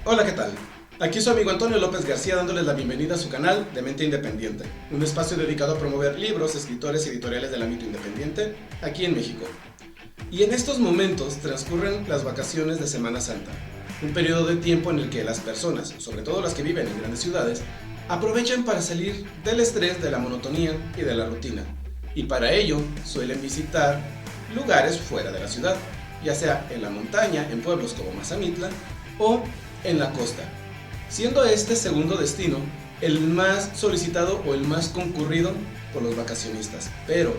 Hola, ¿qué tal? Aquí su amigo Antonio López García dándoles la bienvenida a su canal de Mente Independiente, un espacio dedicado a promover libros, escritores y editoriales del ámbito independiente aquí en México. Y en estos momentos transcurren las vacaciones de Semana Santa, un periodo de tiempo en el que las personas, sobre todo las que viven en grandes ciudades, aprovechan para salir del estrés, de la monotonía y de la rutina. Y para ello suelen visitar lugares fuera de la ciudad, ya sea en la montaña, en pueblos como Mazamitla, o en la costa, siendo este segundo destino el más solicitado o el más concurrido por los vacacionistas. Pero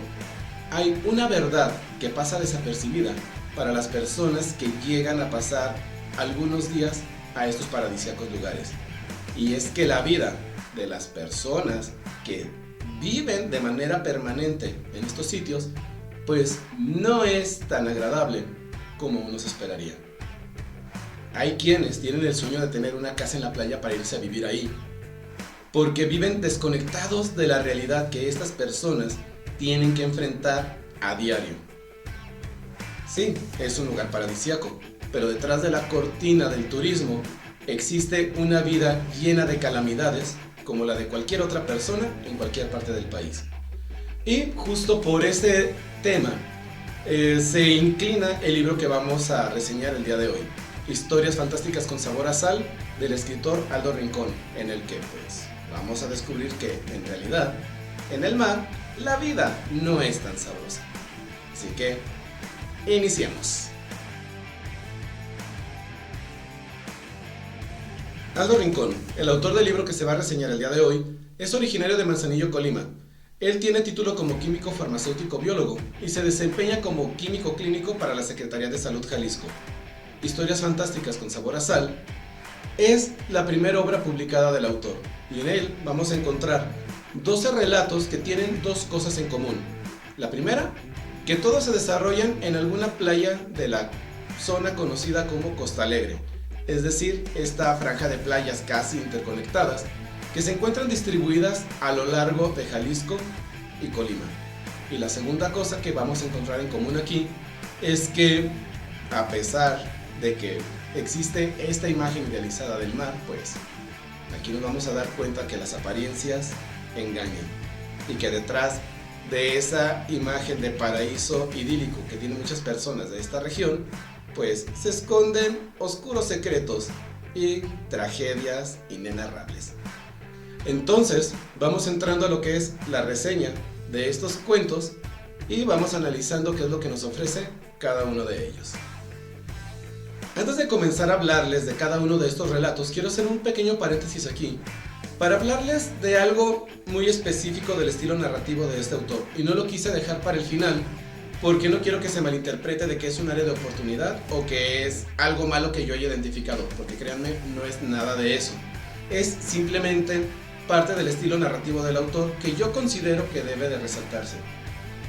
hay una verdad que pasa desapercibida para las personas que llegan a pasar algunos días a estos paradisíacos lugares, y es que la vida de las personas que viven de manera permanente en estos sitios pues no es tan agradable como uno se esperaría. Hay quienes tienen el sueño de tener una casa en la playa para irse a vivir ahí, porque viven desconectados de la realidad que estas personas tienen que enfrentar a diario. Sí, es un lugar paradisíaco, pero detrás de la cortina del turismo existe una vida llena de calamidades como la de cualquier otra persona en cualquier parte del país. Y justo por este tema se inclina el libro que vamos a reseñar el día de hoy, Historias fantásticas con sabor a sal, del escritor Aldo Rincón, en el que pues vamos a descubrir que en realidad en el mar la vida no es tan sabrosa. Así que iniciemos. Aldo Rincón, el autor del libro que se va a reseñar el día de hoy, es originario de Manzanillo, Colima. Él tiene título como químico farmacéutico biólogo y se desempeña como químico clínico para la Secretaría de Salud Jalisco. Historias fantásticas con sabor a sal es la primera obra publicada del autor, y en él vamos a encontrar 12 relatos que tienen dos cosas en común. La primera, que todos se desarrollan en alguna playa de la zona conocida como Costa Alegre, es decir, esta franja de playas casi interconectadas que se encuentran distribuidas a lo largo de Jalisco y Colima. Y la segunda cosa que vamos a encontrar en común aquí es que, a pesar de que existe esta imagen idealizada del mar, pues aquí nos vamos a dar cuenta que las apariencias engañan y que detrás de esa imagen de paraíso idílico que tienen muchas personas de esta región, pues se esconden oscuros secretos y tragedias inenarrables. Entonces vamos entrando a lo que es la reseña de estos cuentos y vamos analizando qué es lo que nos ofrece cada uno de ellos. Antes de comenzar a hablarles de cada uno de estos relatos, quiero hacer un pequeño paréntesis aquí para hablarles de algo muy específico del estilo narrativo de este autor, y no lo quise dejar para el final porque no quiero que se malinterprete de que es un área de oportunidad o que es algo malo que yo haya identificado, porque créanme, no es nada de eso. Es simplemente parte del estilo narrativo del autor que yo considero que debe de resaltarse.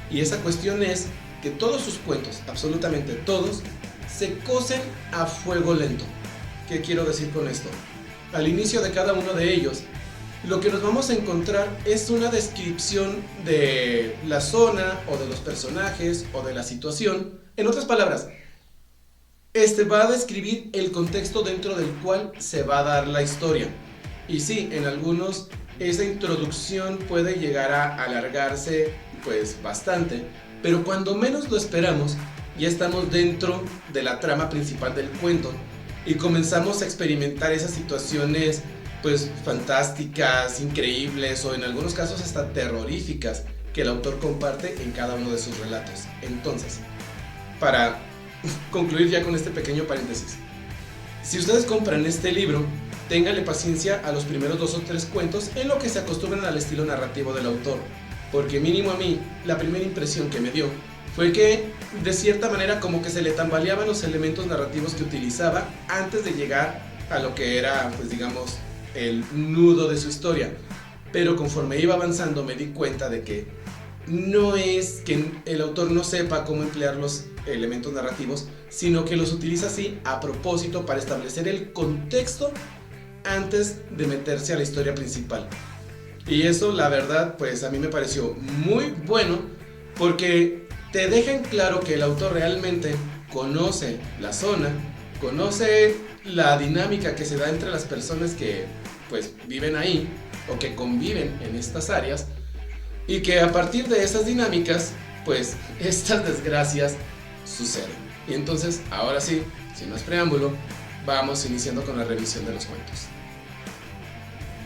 Y esa cuestión es que todos sus cuentos, absolutamente todos, se cocen a fuego lento. ¿Qué quiero decir con esto? Al inicio de cada uno de ellos, lo que nos vamos a encontrar es una descripción de la zona o de los personajes o de la situación. En otras palabras, va a describir el contexto dentro del cual se va a dar la historia. Y sí, en algunos esa introducción puede llegar a alargarse pues bastante, pero cuando menos lo esperamos ya estamos dentro de la trama principal del cuento y comenzamos a experimentar esas situaciones pues fantásticas, increíbles o en algunos casos hasta terroríficas que el autor comparte en cada uno de sus relatos. Entonces, para concluir ya con este pequeño paréntesis, si ustedes compran este libro, ténganle paciencia a los primeros 2 o 3 cuentos en lo que se acostumbran al estilo narrativo del autor, porque mínimo a mí la primera impresión que me dio fue que de cierta manera como que se le tambaleaban los elementos narrativos que utilizaba antes de llegar a lo que era pues digamos el nudo de su historia, pero conforme iba avanzando me di cuenta de que no es que el autor no sepa cómo emplear los elementos narrativos, sino que los utiliza así a propósito para establecer el contexto antes de meterse a la historia principal. Y eso la verdad pues a mí me pareció muy bueno porque te dejan claro que el autor realmente conoce la zona conoce la dinámica que se da entre las personas que pues viven ahí o que conviven en estas áreas, y que a partir de esas dinámicas pues estas desgracias suceden. Y entonces, ahora sí, sin más preámbulo, vamos iniciando con la revisión de los cuentos.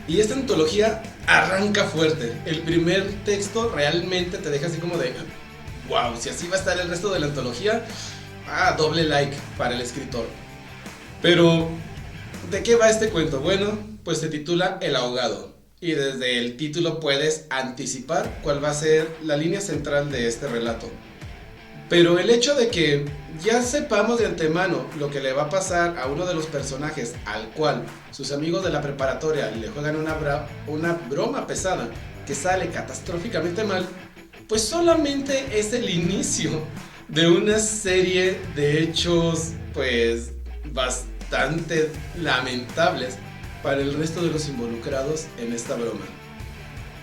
Y esta antología arranca fuerte. El primer texto realmente te deja así como de wow, si así va a estar el resto de la antología, doble like para el escritor. Pero, ¿de qué va este cuento? Bueno, pues se titula El ahogado, y desde el título puedes anticipar cuál va a ser la línea central de este relato. Pero el hecho de que ya sepamos de antemano lo que le va a pasar a uno de los personajes al cual sus amigos de la preparatoria le juegan una broma pesada que sale catastróficamente mal, pues solamente es el inicio de una serie de hechos pues bastante lamentables para el resto de los involucrados en esta broma.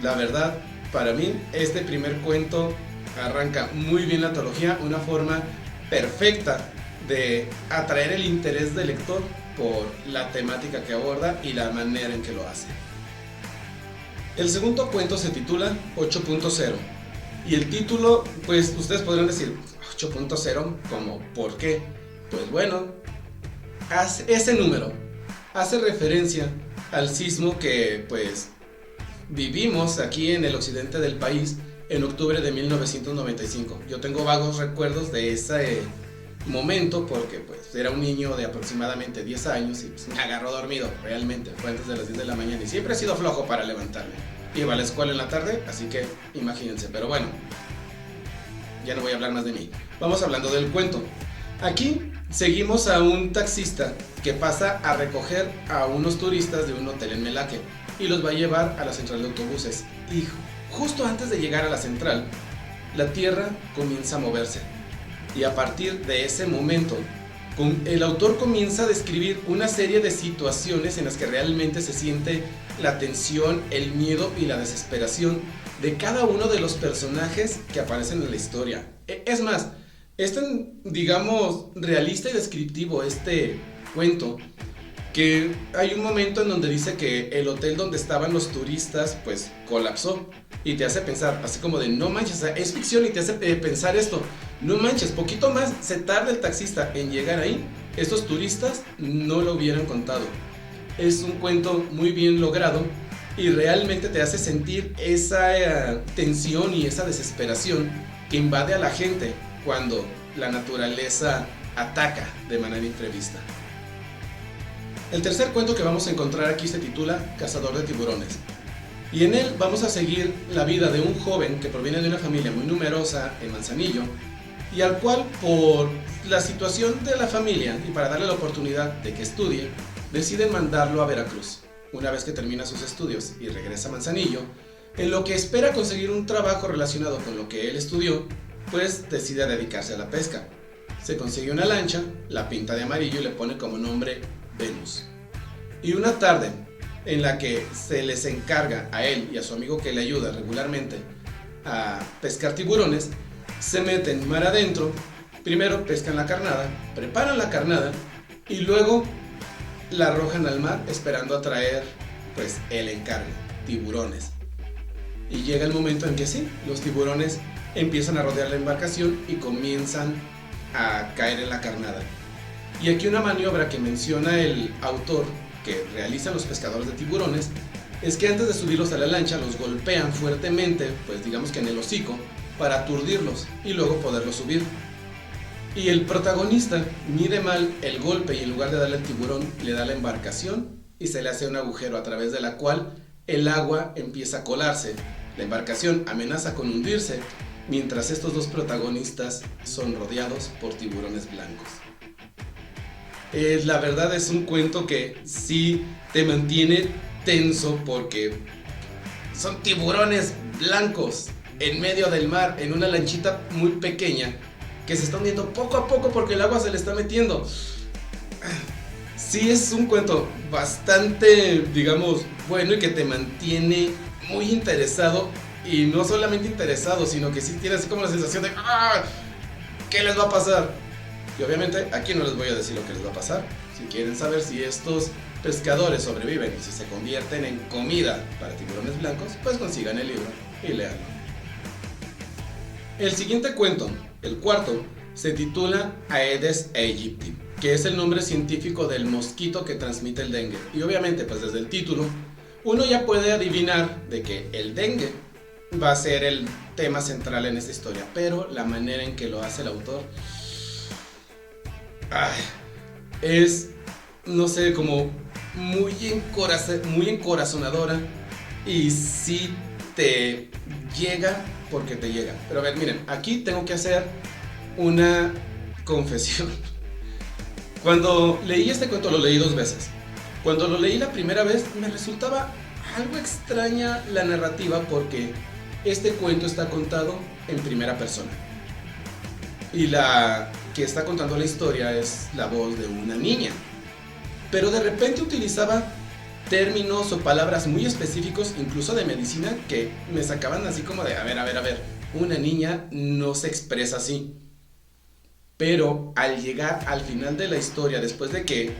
La verdad, para mí, este primer cuento arranca muy bien la antología, una forma perfecta de atraer el interés del lector por la temática que aborda y la manera en que lo hace. El segundo cuento se titula 8.0, y el título, pues ustedes podrán decir 8.0, ¿cómo? ¿Por qué? Pues bueno, ese número hace referencia al sismo que pues vivimos aquí en el occidente del país en octubre de 1995. Yo tengo vagos recuerdos de ese momento porque pues era un niño de aproximadamente 10 años y pues, me agarró dormido, realmente, fue antes de las 10 de la mañana y siempre he sido flojo para levantarme. Iba a la escuela en la tarde, así que imagínense, pero bueno, ya no voy a hablar más de mí. Vamos hablando del cuento. Aquí seguimos a un taxista que pasa a recoger a unos turistas de un hotel en Melaque y los va a llevar a la central de autobuses. Y justo antes de llegar a la central, la tierra comienza a moverse. Y a partir de ese momento, el autor comienza a describir una serie de situaciones en las que realmente se siente la tensión, el miedo y la desesperación de cada uno de los personajes que aparecen en la historia. Es más, es tan, digamos, realista y descriptivo este cuento que hay un momento en donde dice que el hotel donde estaban los turistas pues colapsó, y te hace pensar así como de no manches, o sea, es ficción, y te hace pensar esto, no manches, poquito más se tarda el taxista en llegar ahí, estos turistas no lo hubieran contado. Es un cuento muy bien logrado y realmente te hace sentir esa tensión y esa desesperación que invade a la gente cuando la naturaleza ataca de manera imprevista. El tercer cuento que vamos a encontrar aquí se titula Cazador de tiburones, y en él vamos a seguir la vida de un joven que proviene de una familia muy numerosa en Manzanillo, y al cual, por la situación de la familia y para darle la oportunidad de que estudie, deciden mandarlo a Veracruz. Una vez que termina sus estudios y regresa a Manzanillo, en lo que espera conseguir un trabajo relacionado con lo que él estudió, pues decide dedicarse a la pesca. Se consigue una lancha, la pinta de amarillo y le pone como nombre Venus. Y una tarde en la que se les encarga a él y a su amigo que le ayuda regularmente a pescar tiburones, se meten mar adentro, primero pescan la carnada, preparan la carnada y luego la arrojan al mar esperando atraer pues el encargo, tiburones. Y llega el momento en que sí, los tiburones empiezan a rodear la embarcación y comienzan a caer en la carnada. Y aquí una maniobra que menciona el autor que realizan los pescadores de tiburones es que antes de subirlos a la lancha los golpean fuertemente, pues digamos que en el hocico, para aturdirlos y luego poderlos subir. Y el protagonista mide mal el golpe y en lugar de darle al tiburón le da la embarcación y se le hace un agujero a través de la cual el agua empieza a colarse. La embarcación amenaza con hundirse mientras estos dos protagonistas son rodeados por tiburones blancos. La verdad es un cuento que sí te mantiene tenso porque son tiburones blancos en medio del mar en una lanchita muy pequeña que se está hundiendo poco a poco porque el agua se le está metiendo. Sí, es un cuento bastante, digamos, bueno y que te mantiene muy interesado, y no solamente interesado, sino que sí tienes como la sensación de ¿qué les va a pasar? Y obviamente aquí no les voy a decir lo que les va a pasar. Si quieren saber si estos pescadores sobreviven y si se convierten en comida para tiburones blancos, pues consigan el libro y leanlo. El siguiente cuento, el cuarto, se titula Aedes aegypti, que es el nombre científico del mosquito que transmite el dengue. Y obviamente, pues desde el título, uno ya puede adivinar de que el dengue va a ser el tema central en esta historia, pero la manera en que lo hace el autor es, no sé, como muy encorazonadora y sí te llega porque te llega. Pero a ver, miren, aquí tengo que hacer una confesión. Cuando leí este cuento, lo leí 2 veces. Cuando lo leí la primera vez, me resultaba algo extraña la narrativa porque este cuento está contado en primera persona. Y la que está contando la historia es la voz de una niña. Pero de repente utilizaba términos o palabras muy específicos, incluso de medicina, que me sacaban así como de, a ver, una niña no se expresa así. Pero al llegar al final de la historia, después de que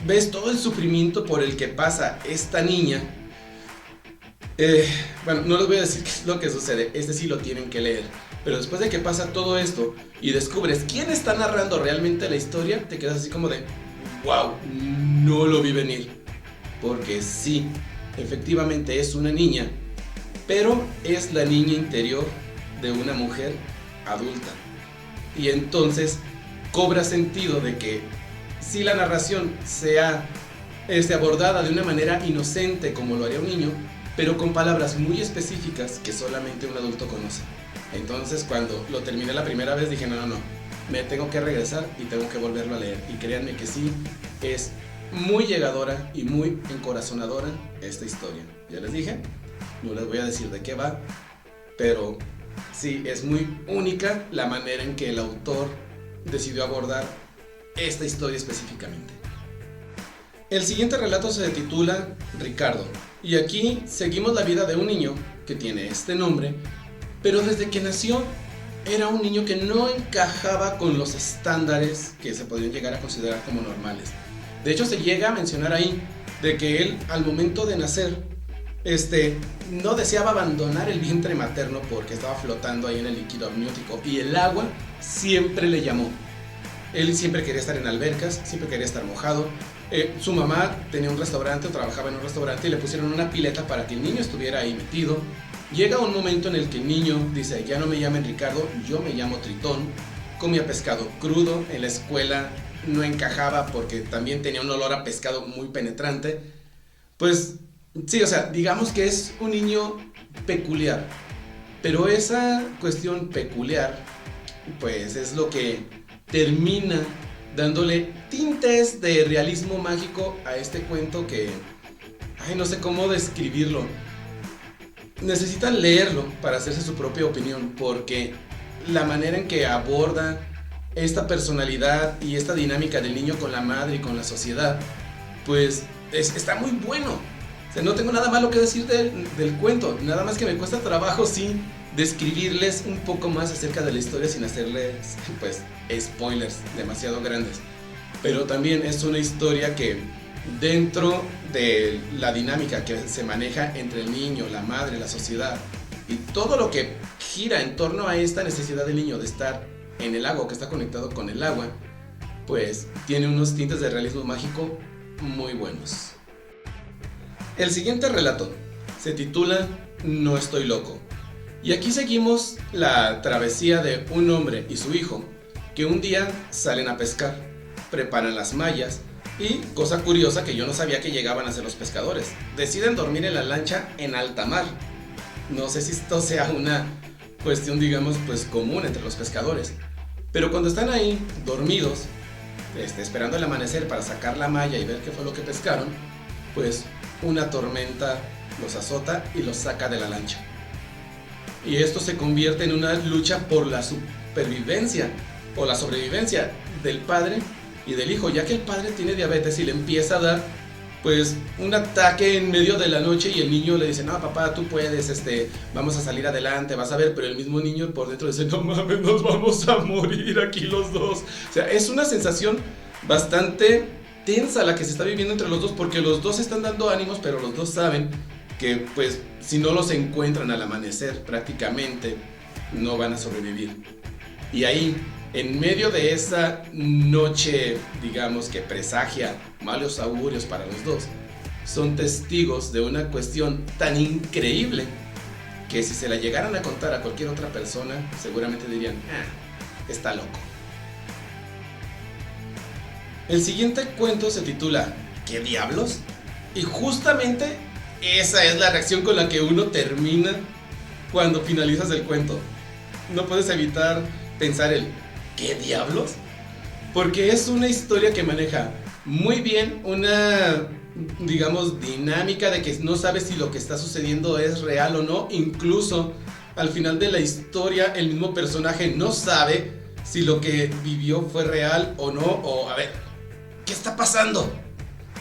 ves todo el sufrimiento por el que pasa esta niña, bueno, no les voy a decir qué es lo que sucede, este sí lo tienen que leer. Pero después de que pasa todo esto y descubres quién está narrando realmente la historia, te quedas así como de, wow, no lo vi venir. Porque sí, efectivamente es una niña, pero es la niña interior de una mujer adulta. Y entonces cobra sentido de que si la narración sea abordada de una manera inocente como lo haría un niño, pero con palabras muy específicas que solamente un adulto conoce. Entonces cuando lo terminé la primera vez dije no, me tengo que regresar y tengo que volverlo a leer. Y créanme que sí, es muy llegadora y muy encorazonadora esta historia. Ya les dije, no les voy a decir de qué va, pero sí, es muy única la manera en que el autor decidió abordar esta historia específicamente. El siguiente relato se titula Ricardo, y aquí seguimos la vida de un niño que tiene este nombre, pero desde que nació era un niño que no encajaba con los estándares que se podrían llegar a considerar como normales. De hecho, se llega a mencionar ahí de que él, al momento de nacer, no deseaba abandonar el vientre materno porque estaba flotando ahí en el líquido amniótico y el agua siempre le llamó. Él siempre quería estar en albercas, siempre quería estar mojado. Su mamá tenía un restaurante o trabajaba en un restaurante y le pusieron una pileta para que el niño estuviera ahí metido. Llega un momento en el que el niño dice, ya no me llamen Ricardo, yo me llamo Tritón. Comía pescado crudo, en la escuela no encajaba porque también tenía un olor a pescado muy penetrante. Pues sí, o sea, digamos que es un niño peculiar, pero esa cuestión peculiar pues es lo que termina dándole tintes de realismo mágico a este cuento que, no sé cómo describirlo. Necesitan leerlo para hacerse su propia opinión, porque la manera en que aborda esta personalidad y esta dinámica del niño con la madre y con la sociedad, pues está muy bueno. O sea, no tengo nada malo que decir del cuento, nada más que me cuesta trabajo, sí, describirles un poco más acerca de la historia sin hacerles, pues, spoilers demasiado grandes. Pero también es una historia que, dentro de la dinámica que se maneja entre el niño, la madre, la sociedad y todo lo que gira en torno a esta necesidad del niño de estar en el agua, que está conectado con el agua, pues tiene unos tintes de realismo mágico muy buenos. El siguiente relato se titula No estoy loco, y aquí seguimos la travesía de un hombre y su hijo que un día salen a pescar, preparan las mallas y, cosa curiosa que yo no sabía que llegaban a ser los pescadores, deciden dormir en la lancha en alta mar. No sé si esto sea una cuestión, digamos, pues común entre los pescadores, pero cuando están ahí dormidos, esperando el amanecer para sacar la malla y ver qué fue lo que pescaron, pues una tormenta los azota y los saca de la lancha. Y esto se convierte en una lucha por la supervivencia o la sobrevivencia del padre y del hijo, ya que el padre tiene diabetes y le empieza a dar pues un ataque en medio de la noche y el niño le dice, no papá, tú puedes, vamos a salir adelante, vas a ver, pero el mismo niño por dentro dice, no mames, nos vamos a morir aquí los dos. O sea, es una sensación bastante tensa la que se está viviendo entre los dos, porque los dos están dando ánimos, pero los dos saben que pues si no los encuentran al amanecer prácticamente no van a sobrevivir. Y ahí, en medio de esa noche, digamos que presagia malos augurios para los dos, son testigos de una cuestión tan increíble que si se la llegaran a contar a cualquier otra persona, seguramente dirían, está loco. El siguiente cuento se titula ¿Qué diablos? Y justamente esa es la reacción con la que uno termina cuando finalizas el cuento. No puedes evitar pensar el ¿qué diablos? Porque es una historia que maneja muy bien una, digamos, dinámica de que no sabes si lo que está sucediendo es real o no. Incluso al final de la historia el mismo personaje no sabe si lo que vivió fue real o no, o a ver, ¿qué está pasando?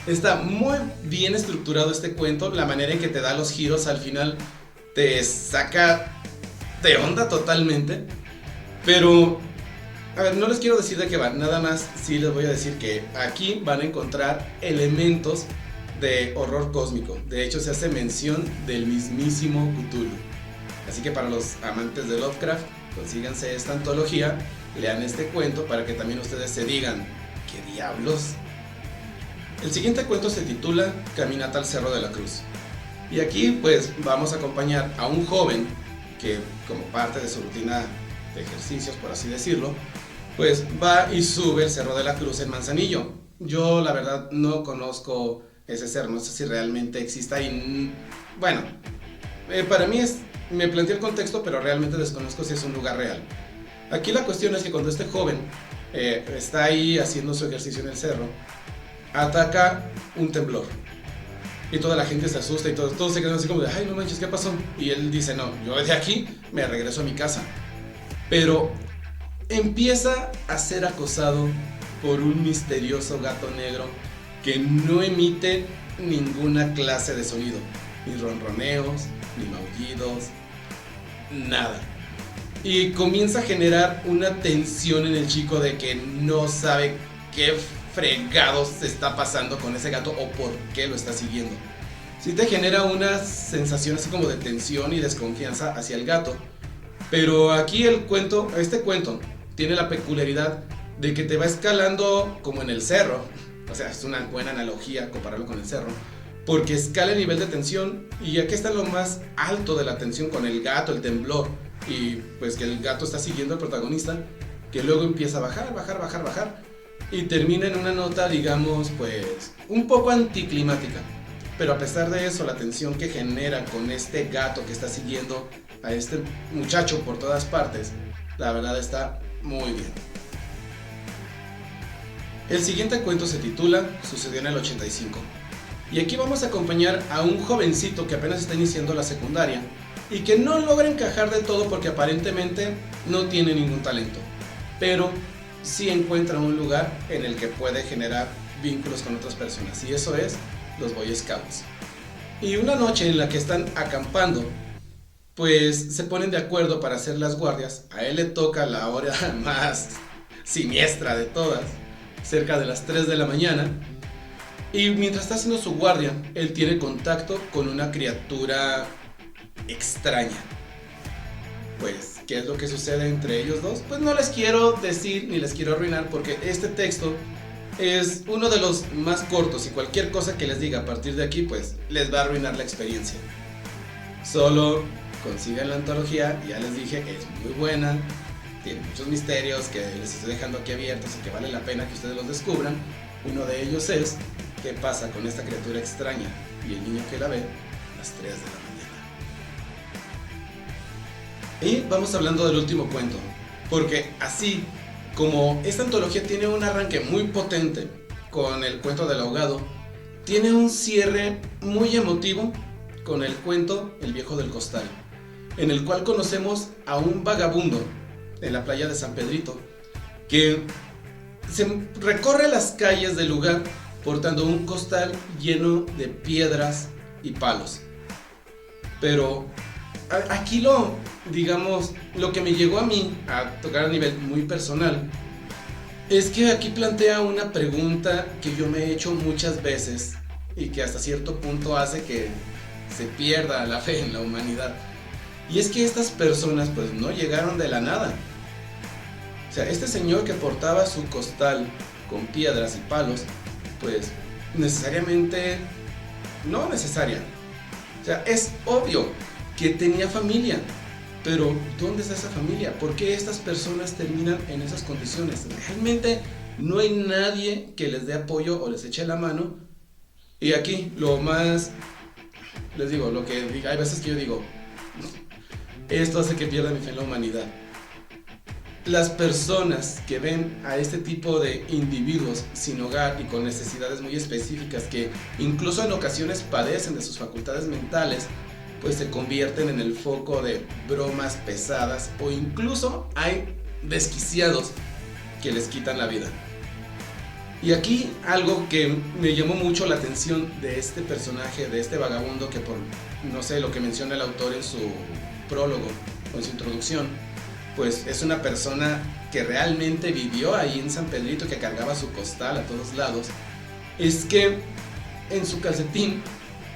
Está muy bien estructurado este cuento, la manera en que te da los giros al final te saca de onda totalmente. Pero, a ver, no les quiero decir de qué va, nada más sí les voy a decir que aquí van a encontrar elementos de horror cósmico. De hecho, se hace mención del mismísimo Cthulhu. Así que para los amantes de Lovecraft, consíganse esta antología, lean este cuento para que también ustedes se digan, ¿qué diablos? El siguiente cuento se titula Caminata al Cerro de la Cruz. Y aquí pues vamos a acompañar a un joven que como parte de su rutina de ejercicios, por así decirlo, pues va y sube el Cerro de la Cruz en Manzanillo. Yo la verdad no conozco ese cerro, no sé si realmente exista y bueno, para mí me planteé el contexto, pero realmente desconozco si es un lugar real. Aquí la cuestión es que cuando este joven está ahí haciendo su ejercicio en el cerro, ataca un temblor. Y toda la gente se asusta y todos se quedan así como de, ay no manches, ¿qué pasó? Y él dice, no, yo de aquí me regreso a mi casa. Pero empieza a ser acosado por un misterioso gato negro que no emite ninguna clase de sonido, ni ronroneos, ni maullidos, nada. Y comienza a generar una tensión en el chico de que no sabe qué fregados se está pasando con ese gato o por qué lo está siguiendo. Sí te genera una sensación así como de tensión y desconfianza hacia el gato. Pero aquí este cuento tiene la peculiaridad de que te va escalando como en el cerro. O sea, es una buena analogía compararlo con el cerro, porque escala el nivel de tensión y aquí está lo más alto de la tensión con el gato, el temblor, y pues que el gato está siguiendo al protagonista, que luego empieza a bajar y termina en una nota, digamos, pues un poco anticlimática. Pero a pesar de eso, la tensión que genera con este gato que está siguiendo a este muchacho por todas partes, la verdad está muy bien. El siguiente cuento se titula Sucedió en el 85. Y aquí vamos a acompañar a un jovencito que apenas está iniciando la secundaria y que no logra encajar del todo porque aparentemente no tiene ningún talento, pero sí encuentra un lugar en el que puede generar vínculos con otras personas, y eso es los Boy Scouts. Y una noche en la que están acampando, pues se ponen de acuerdo para hacer las guardias. A él le toca la hora más siniestra de todas, cerca de las 3 de la mañana. Y mientras está haciendo su guardia, él tiene contacto con una criatura extraña. Pues, ¿qué es lo que sucede entre ellos dos? Pues no les quiero decir ni les quiero arruinar, porque este texto es uno de los más cortos y cualquier cosa que les diga a partir de aquí pues les va a arruinar la experiencia. Solo consigan la antología, ya les dije, es muy buena, tiene muchos misterios que les estoy dejando aquí abiertos y que vale la pena que ustedes los descubran. Uno de ellos es qué pasa con esta criatura extraña y el niño que la ve a las 3 de la mañana. Y vamos hablando del último cuento, porque así como esta antología tiene un arranque muy potente con el cuento del ahogado, tiene un cierre muy emotivo con el cuento El viejo del costal, en el cual conocemos a un vagabundo en la playa de San Pedrito que se recorre las calles del lugar portando un costal lleno de piedras y palos. Pero aquí lo que me llegó a mí a tocar a nivel muy personal es que aquí plantea una pregunta que yo me he hecho muchas veces y que hasta cierto punto hace que se pierda la fe en la humanidad. Y es que estas personas pues no llegaron de la nada. O sea, este señor que portaba su costal con piedras y palos, pues necesariamente, no necesaria. O sea, es obvio que tenía familia, pero ¿dónde está esa familia? ¿Por qué estas personas terminan en esas condiciones? Realmente no hay nadie que les dé apoyo o les eche la mano. Y aquí lo más, les digo, lo que hay veces que yo digo, esto hace que pierda mi fe en la humanidad. Las personas que ven a este tipo de individuos sin hogar y con necesidades muy específicas que incluso en ocasiones padecen de sus facultades mentales, pues se convierten en el foco de bromas pesadas o incluso hay desquiciados que les quitan la vida. Y aquí algo que me llamó mucho la atención de este personaje, de este vagabundo que por, no sé, lo que menciona el autor en su prólogo o en su introducción, pues es una persona que realmente vivió ahí en San Pedrito, que cargaba su costal a todos lados, es que en su calcetín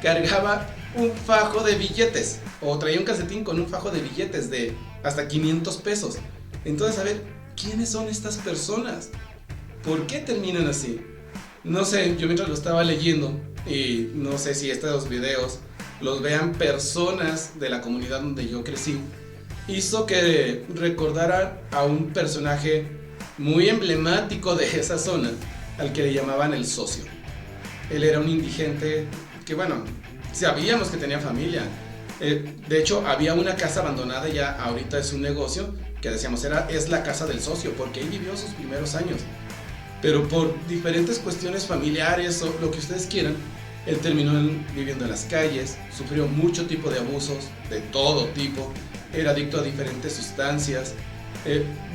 cargaba un fajo de billetes, o traía un calcetín con un fajo de billetes de hasta 500 pesos. Entonces, a ver, ¿quiénes son estas personas? ¿Por qué terminan así? No sé, yo mientras lo estaba leyendo, y no sé si estos videos los vean personas de la comunidad donde yo crecí, hizo que recordara a un personaje muy emblemático de esa zona, al que le llamaban el socio. Él era un indigente que, bueno, sabíamos que tenía familia. De hecho, había una casa abandonada, ya ahorita es un negocio, que decíamos es la casa del socio, porque ahí vivió sus primeros años. Pero por diferentes cuestiones familiares o lo que ustedes quieran, él terminó viviendo en las calles, sufrió mucho tipo de abusos, de todo tipo, era adicto a diferentes sustancias,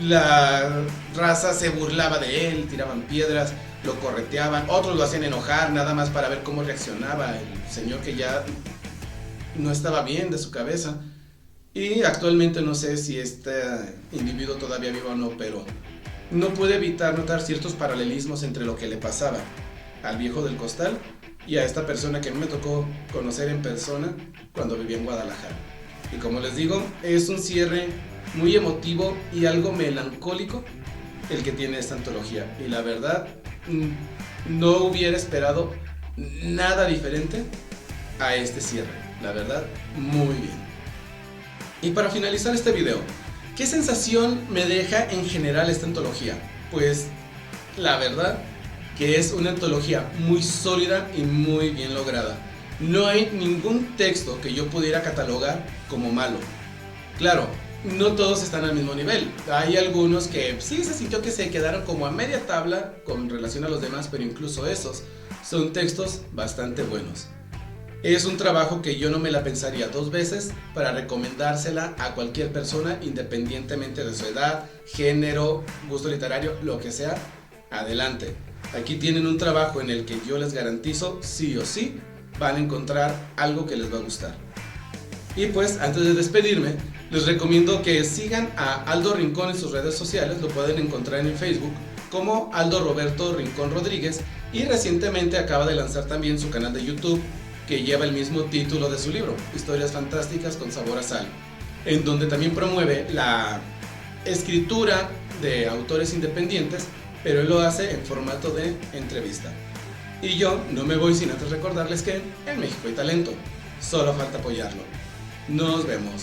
la raza se burlaba de él, tiraban piedras, lo correteaban, otros lo hacían enojar nada más para ver cómo reaccionaba el señor que ya no estaba bien de su cabeza. Y actualmente no sé si este individuo todavía vive o no, pero no pude evitar notar ciertos paralelismos entre lo que le pasaba al viejo del costal y a esta persona que a mí me tocó conocer en persona cuando vivía en Guadalajara. Y como les digo, es un cierre muy emotivo y algo melancólico el que tiene esta antología. Y la verdad, no hubiera esperado nada diferente a este cierre. La verdad, muy bien. Y para finalizar este video, ¿qué sensación me deja en general esta antología? Pues la verdad que es una antología muy sólida y muy bien lograda. No hay ningún texto que yo pudiera catalogar como malo. Claro, no todos están al mismo nivel. Hay algunos que sí se sintió que se quedaron como a media tabla con relación a los demás, pero incluso esos son textos bastante buenos. Es un trabajo que yo no me la pensaría dos veces para recomendársela a cualquier persona, independientemente de su edad, género, gusto literario, lo que sea. Adelante. Aquí tienen un trabajo en el que yo les garantizo, sí o sí, van a encontrar algo que les va a gustar. Y pues, antes de despedirme, les recomiendo que sigan a Aldo Rincón en sus redes sociales. Lo pueden encontrar en Facebook como Aldo Roberto Rincón Rodríguez, y recientemente acaba de lanzar también su canal de YouTube, que lleva el mismo título de su libro, Historias Fantásticas con Sabor a Sal, en donde también promueve la escritura de autores independientes, pero él lo hace en formato de entrevista. Y yo no me voy sin antes recordarles que en México hay talento, solo falta apoyarlo. Nos vemos.